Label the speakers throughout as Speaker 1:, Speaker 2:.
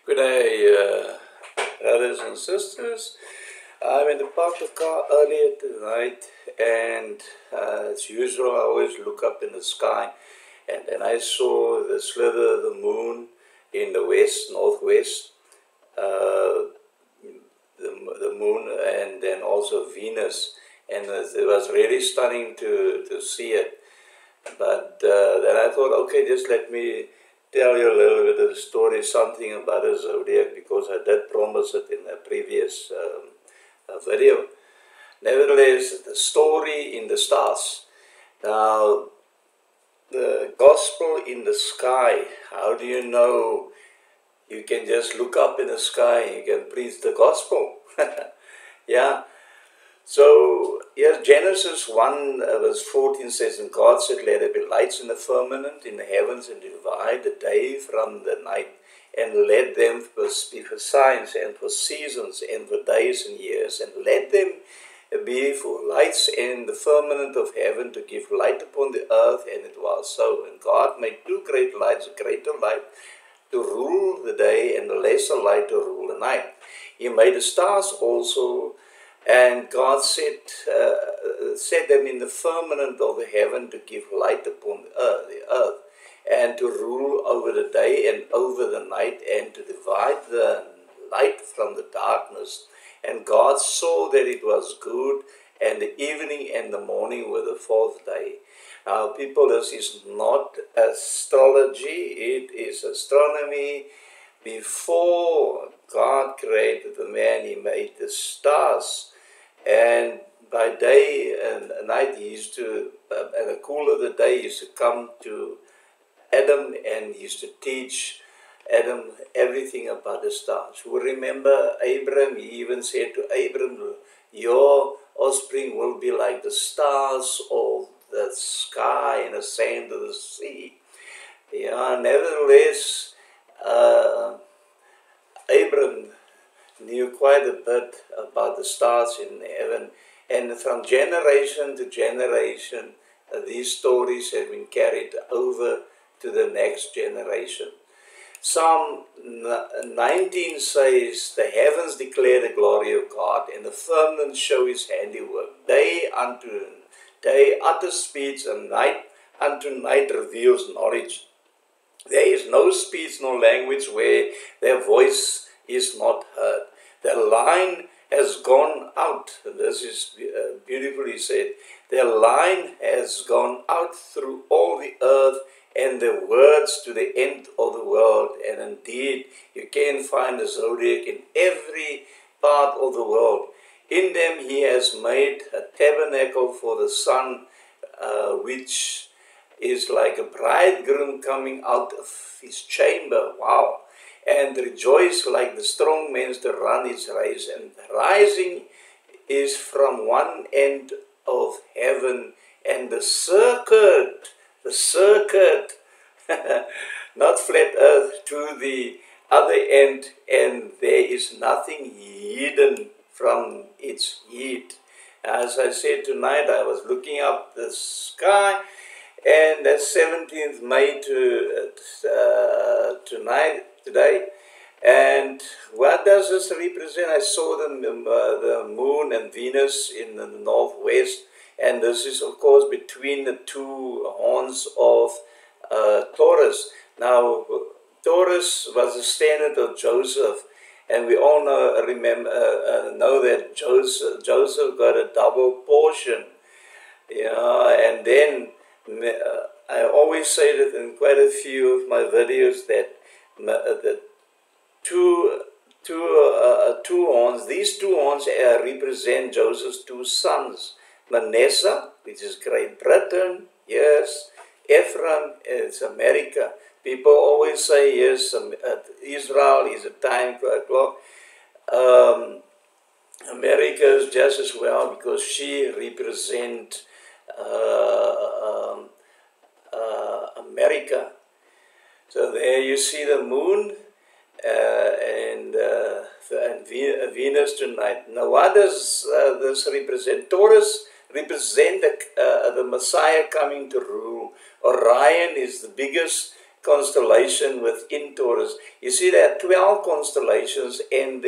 Speaker 1: Good day, brothers and sisters. I went to park the car earlier tonight, and as usual, I always look up in the sky, and then I saw the slither of the moon in the west, northwest, the moon, and then also Venus, and it was really stunning to see it. But then I thought, okay, just let me tell you a little bit of the story, something about the zodiac, because I did promise it in a previous video. Nevertheless, the story in the stars. Now, the gospel in the sky, how do you know? You can just look up in the sky and you can preach the gospel. Yeah. So, here Genesis 1 verse 14 says, "And God said, let there be lights in the firmament in the heavens, and divide the day from the night, and let them be for signs, and for seasons, and for days and years, and let them be for lights in the firmament of heaven, to give light upon the earth." And it was so. And God made two great lights, a greater light to rule the day, and a lesser light to rule the night. He made the stars also, and God set them in the firmament of the heaven to give light upon the earth, and to rule over the day and over the night, and to divide the light from the darkness. And God saw that it was good, and the evening and the morning were the fourth day. Now, people, this is not astrology, it is astronomy. Before God created the man, he made the stars. And by day and night, he used to, and the cool of the day, he used to come to Adam, and he used to teach Adam everything about the stars. Who remember Abraham? He even said to Abraham, your offspring will be like the stars of the sky and the sand of the sea. Yeah, nevertheless, Abraham knew quite a bit about the stars in heaven, and from generation to generation, these stories have been carried over to the next generation. Psalm 19 says, "The heavens declare the glory of God, and the firmament show his handiwork. Day unto day utters speech, and night unto night reveals knowledge. There is no speech nor language where their voice is not heard. The line has gone out," and this is beautifully said, "the line has gone out through all the earth, and the words to the end of the world." And indeed, you can find the zodiac in every part of the world. In them he has made a tabernacle for the sun, which is like a bridegroom coming out of his chamber. Wow. "And rejoice like the strong men to run his race. And rising is from one end of heaven, and the circuit, not flat earth, to the other end, and there is nothing hidden from its heat." As I said tonight, I was looking up the sky, and that's 17th May today. And what does this represent? I saw the moon and Venus in the northwest, and this is, of course, between the two horns of Taurus. Now, Taurus was the standard of Joseph, and we all know that Joseph got a double portion. Yeah, and then I always say that in quite a few of my videos that the two horns, these two horns represent Joseph's two sons. Manasseh, which is Great Britain, yes. Ephraim, it's America. People always say, yes, Israel is a time clock. America is just as well, because she represents America. So there you see the moon and Venus tonight. Now, what does this represent? Taurus represent the Messiah coming to rule. Orion is the biggest constellation within Taurus. You see, there are 12 constellations, and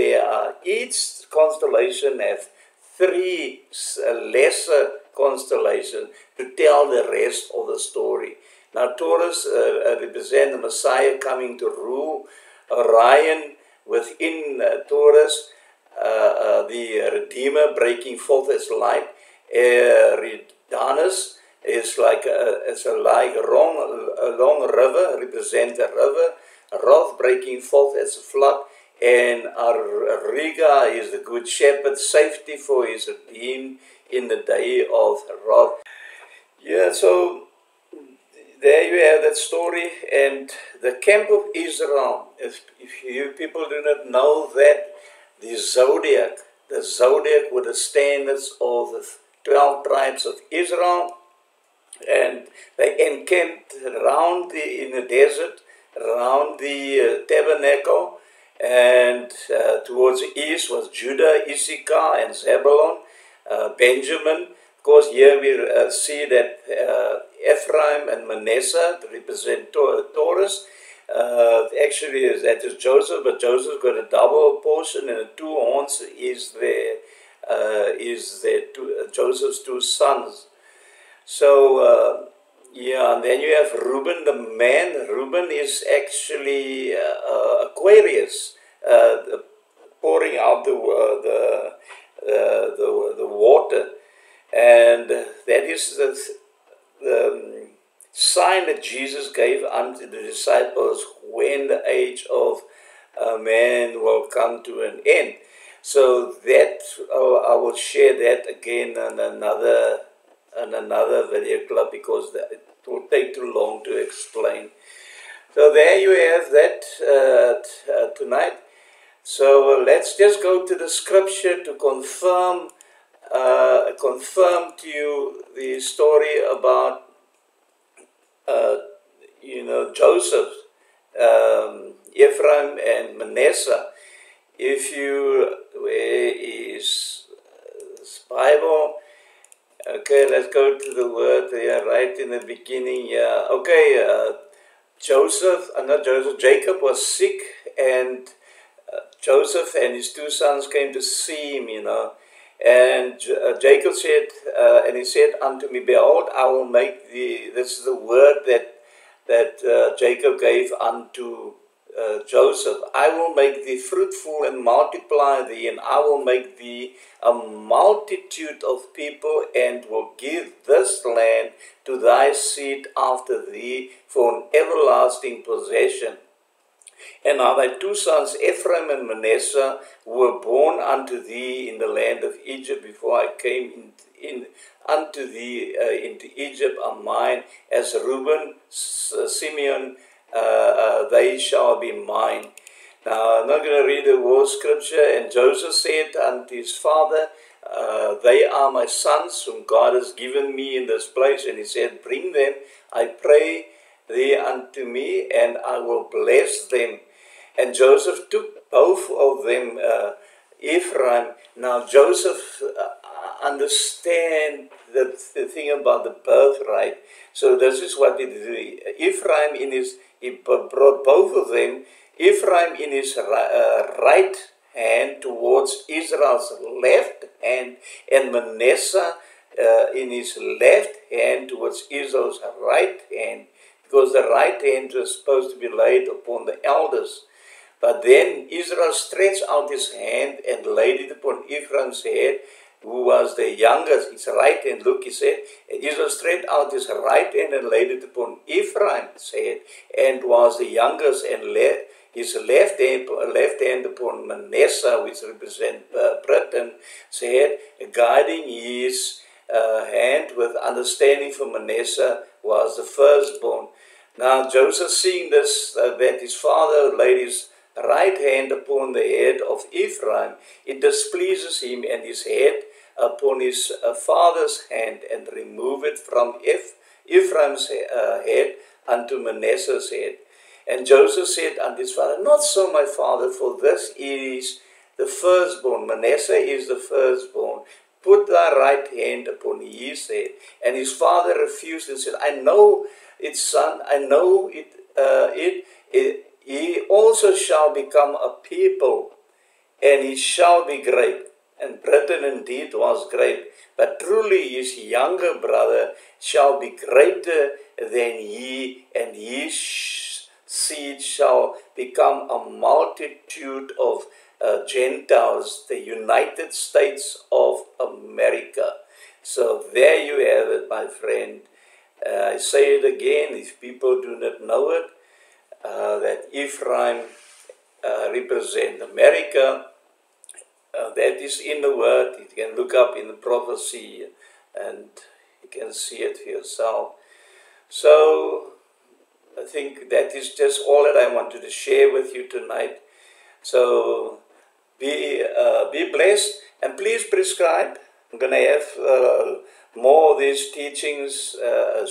Speaker 1: each constellation has 3 lesser constellations to tell the rest of the story. Now, Taurus represents the Messiah coming to rule. Orion within Taurus, the Redeemer breaking forth as light. Eridanus is like a long river, represents a river. Wrath breaking forth as a flood. And Riga is the good shepherd, safety for his redeemed in the day of wrath. Yeah, so there you have that story. And the camp of Israel, if you people do not know that, the zodiac were the standards of the 12 tribes of Israel, and they encamped around in the desert, around the tabernacle, and towards the east was Judah, Issachar, and Zebulun, Benjamin. Of course, here we see that Ephraim and Manasseh represent Taurus. Actually, that is Joseph, but Joseph got a double portion, and the 2 horns is Joseph's 2 sons. So, yeah, and then you have Reuben, the man. Reuben is actually Aquarius, pouring out the water, and that is the sign that Jesus gave unto the disciples when the age of man will come to an end. So that I will share that again on another video club, because it will take too long to explain. So there you have that tonight. So let's just go to the scripture to confirm to you the story about Joseph, Ephraim, and Manasseh. Where is this Bible? Okay, let's go to the word here, right in the beginning. Yeah, okay. Jacob was sick, and Joseph and his 2 sons came to see him, And Jacob said, and he said unto me, behold, I will make thee, this is the word that Jacob gave unto Joseph, I will make thee fruitful and multiply thee, and I will make thee a multitude of people, and will give this land to thy seed after thee for an everlasting possession. And now thy 2 sons, Ephraim and Manasseh, were born unto thee in the land of Egypt before I came unto thee into Egypt are mine, as Reuben, Simeon, they shall be mine. Now I'm not going to read the whole scripture. And Joseph said unto his father, they are my sons whom God has given me in this place. And he said, bring them, I pray thee, unto me, and I will bless them. And Joseph took both of them, Ephraim. Now Joseph understand the thing about the birthright. So this is what he did. Ephraim he brought both of them, Ephraim in his right hand towards Israel's left hand, and Manasseh in his left hand towards Israel's right hand, because the right hand was supposed to be laid upon the elders. But then Israel stretched out his hand and laid it upon Ephraim's head, who was the youngest, his right hand. Look, he said, Israel stretched out his right hand and laid it upon Ephraim's head, and was the youngest, and his left hand upon Manasseh, which represents Britain, said, guiding his hand with understanding for Manasseh was the firstborn. Now Joseph, seeing this, that his father laid his right hand upon the head of Ephraim, it displeases him, and his head upon his father's hand, and remove it from Ephraim's head unto Manasseh's head. And Joseph said unto his father, not so, my father, for this is the firstborn. Manasseh is the firstborn. Put thy right hand upon his head. And his father refused and said, I know it, son, I know it he also shall become a people, and he shall be great. And Britain indeed was great, but truly his younger brother shall be greater than he, and his seed shall become a multitude of Gentiles, the United States of America. So there you have it, my friend. I say it again, if people do not know it, that Ephraim represent America. That is in the word. You can look up in the prophecy and you can see it for yourself. So I think that is just all that I wanted to share with you tonight. So be blessed, and please prescribe. I'm going to have more of these teachings,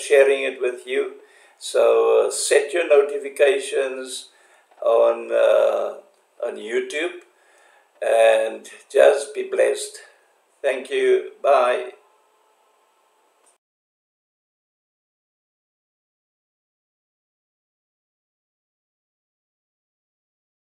Speaker 1: sharing it with you. So set your notifications on YouTube, and just be blessed. Thank you. Bye.